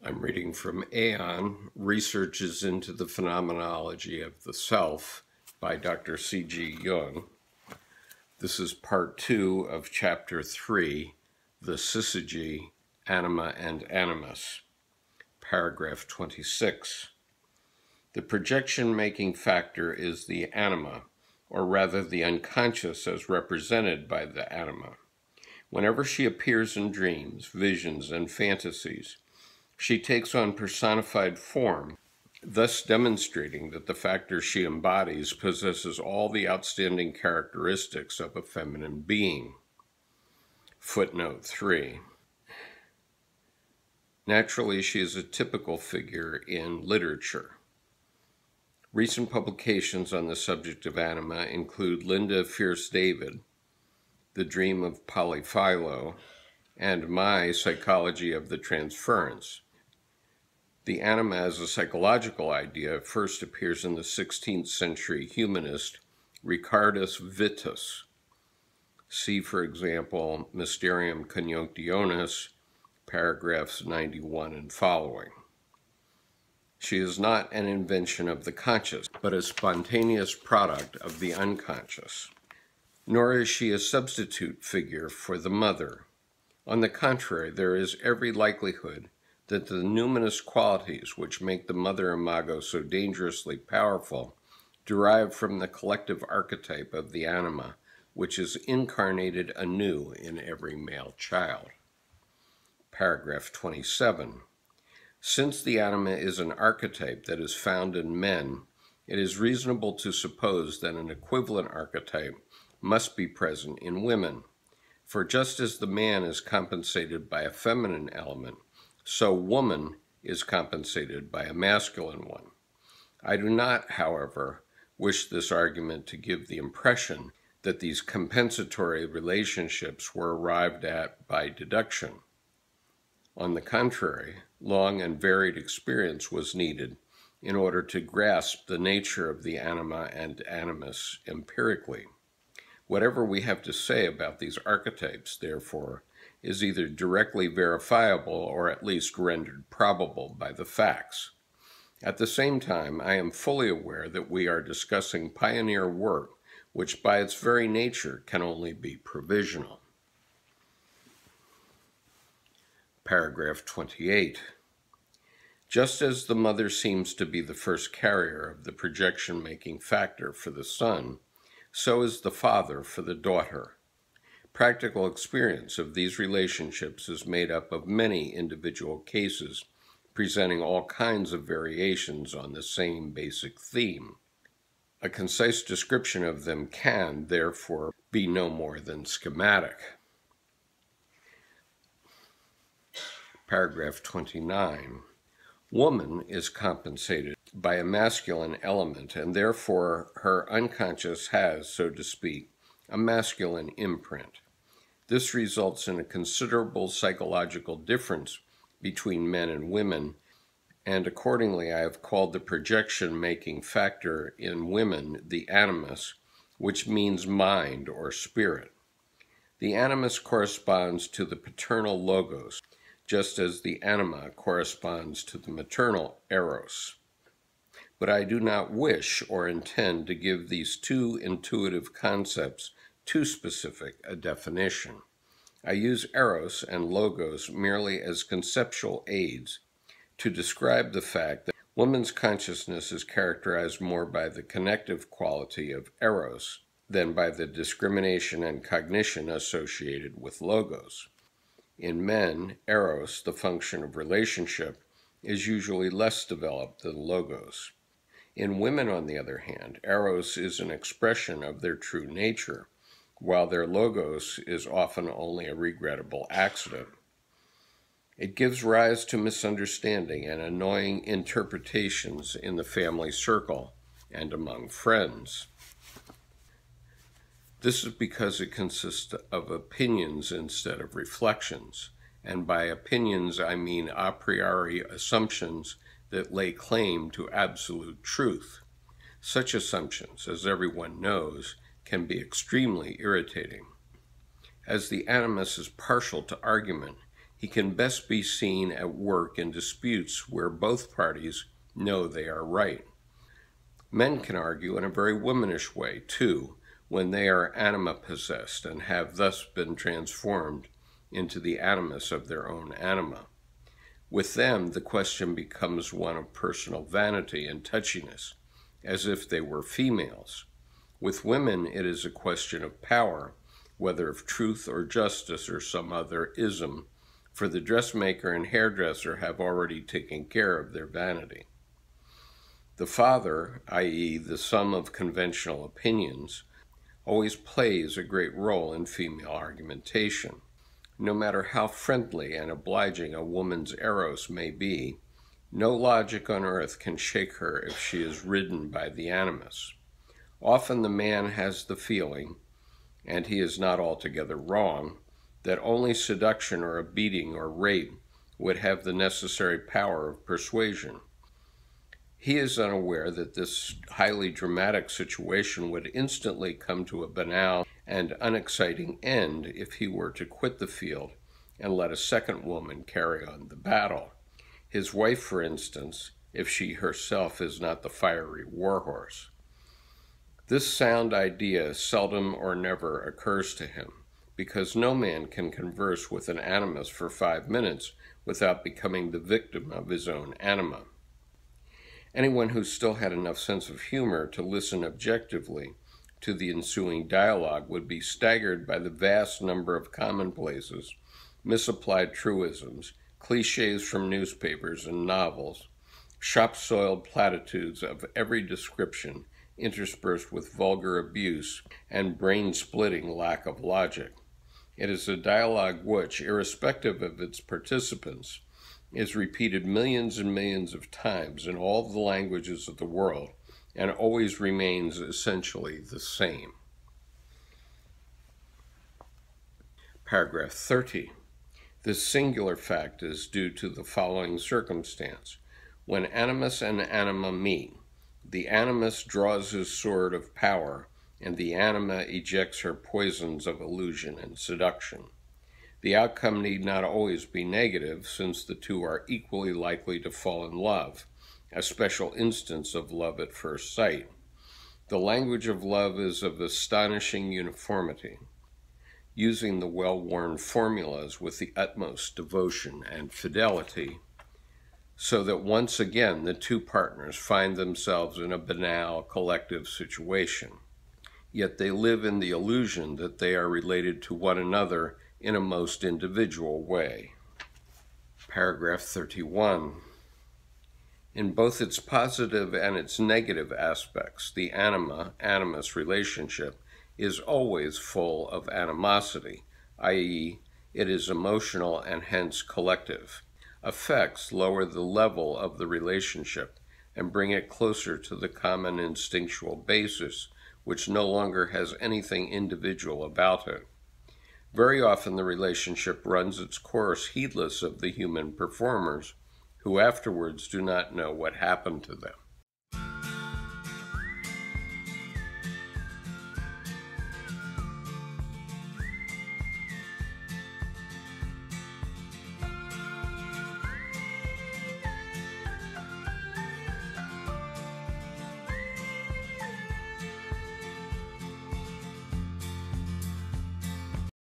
I'm reading from Aion, Researches into the Phenomenology of the Self by Dr. C.G. Jung. This is part 2 of chapter 3, the Syzygy, Anima and Animus, paragraph 26. The projection-making factor is the anima, or rather the unconscious as represented by the anima. Whenever she appears in dreams, visions, and fantasies, she takes on personified form, thus demonstrating that the factor she embodies possesses all the outstanding characteristics of a feminine being. Footnote 3. Naturally, she is a typical figure in literature. Recent publications on the subject of anima include Linda Fierce David, The Dream of Polyphilo, and my Psychology of the Transference. The anima as a psychological idea first appears in the 16th century humanist Ricardus Vitus. See, for example, Mysterium Conjunctionis, paragraphs 91 and following. She is not an invention of the conscious, but a spontaneous product of the unconscious. Nor is she a substitute figure for the mother. On the contrary, there is every likelihood that the numinous qualities which make the mother imago so dangerously powerful derive from the collective archetype of the anima, which is incarnated anew in every male child. Paragraph 27. Since the anima is an archetype that is found in men, it is reasonable to suppose that an equivalent archetype must be present in women. For just as the man is compensated by a feminine element, so woman is compensated by a masculine one. I do not, however, wish this argument to give the impression that these compensatory relationships were arrived at by deduction. On the contrary, long and varied experience was needed in order to grasp the nature of the anima and animus empirically. Whatever we have to say about these archetypes, therefore, is either directly verifiable or at least rendered probable by the facts. At the same time, I am fully aware that we are discussing pioneer work which by its very nature can only be provisional. Paragraph 28. Just as the mother seems to be the first carrier of the projection-making factor for the son, so is the father for the daughter. Practical experience of these relationships is made up of many individual cases, presenting all kinds of variations on the same basic theme. A concise description of them can, therefore, be no more than schematic. Paragraph 29. Woman is compensated by a masculine element, and therefore her unconscious has, so to speak, a masculine imprint. This results in a considerable psychological difference between men and women, and accordingly I have called the projection-making factor in women the animus, which means mind or spirit. The animus corresponds to the paternal logos, just as the anima corresponds to the maternal Eros. But I do not wish or intend to give these two intuitive concepts too specific a definition. I use Eros and logos merely as conceptual aids to describe the fact that woman's consciousness is characterized more by the connective quality of Eros than by the discrimination and cognition associated with logos. In men, Eros, the function of relationship, is usually less developed than logos. In women, on the other hand, Eros is an expression of their true nature, while their logos is often only a regrettable accident. It gives rise to misunderstanding and annoying interpretations in the family circle and among friends. This is because it consists of opinions instead of reflections, and by opinions I mean a priori assumptions that lay claim to absolute truth. Such assumptions, as everyone knows, can be extremely irritating. As the animus is partial to argument, he He can best be seen at work in disputes where both parties know they are right. Men can argue in a very womanish way, too, when they are anima-possessed and have thus been transformed into the animus of their own anima. With them, the question becomes one of personal vanity and touchiness, as if they were females. With women, it is a question of power, whether of truth or justice or some other ism, for the dressmaker and hairdresser have already taken care of their vanity. The father, i.e., the sum of conventional opinions, always plays a great role in female argumentation. No matter how friendly and obliging a woman's Eros may be, no logic on earth can shake her if she is ridden by the animus. Often the man has the feeling, and he is not altogether wrong, that only seduction or a beating or rape would have the necessary power of persuasion. He is unaware that this highly dramatic situation would instantly come to a banal and unexciting end if he were to quit the field and let a second woman carry on the battle. His wife, for instance, if she herself is not the fiery warhorse. This sound idea seldom or never occurs to him, because no man can converse with an animus for 5 minutes without becoming the victim of his own anima. Anyone who still had enough sense of humor to listen objectively to the ensuing dialogue would be staggered by the vast number of commonplaces, misapplied truisms, cliches from newspapers and novels, shop-soiled platitudes of every description interspersed with vulgar abuse and brain-splitting lack of logic. It is a dialogue which, irrespective of its participants, is repeated millions and millions of times in all the languages of the world and always remains essentially the same. Paragraph 30. This singular fact is due to the following circumstance. When animus and anima meet, the animus draws his sword of power, and the anima ejects her poisons of illusion and seduction. The outcome need not always be negative, since the two are equally likely to fall in love, a special instance of love at first sight. The language of love is of astonishing uniformity, using the well-worn formulas with the utmost devotion and fidelity, so that once again the two partners find themselves in a banal collective situation. Yet they live in the illusion that they are related to one another in a most individual way. Paragraph 31. In both its positive and its negative aspects, the anima-animus relationship is always full of animosity, i.e., it is emotional and hence collective. Effects lower the level of the relationship and bring it closer to the common instinctual basis, which no longer has anything individual about it. Very often the relationship runs its course heedless of the human performers, who afterwards do not know what happened to them.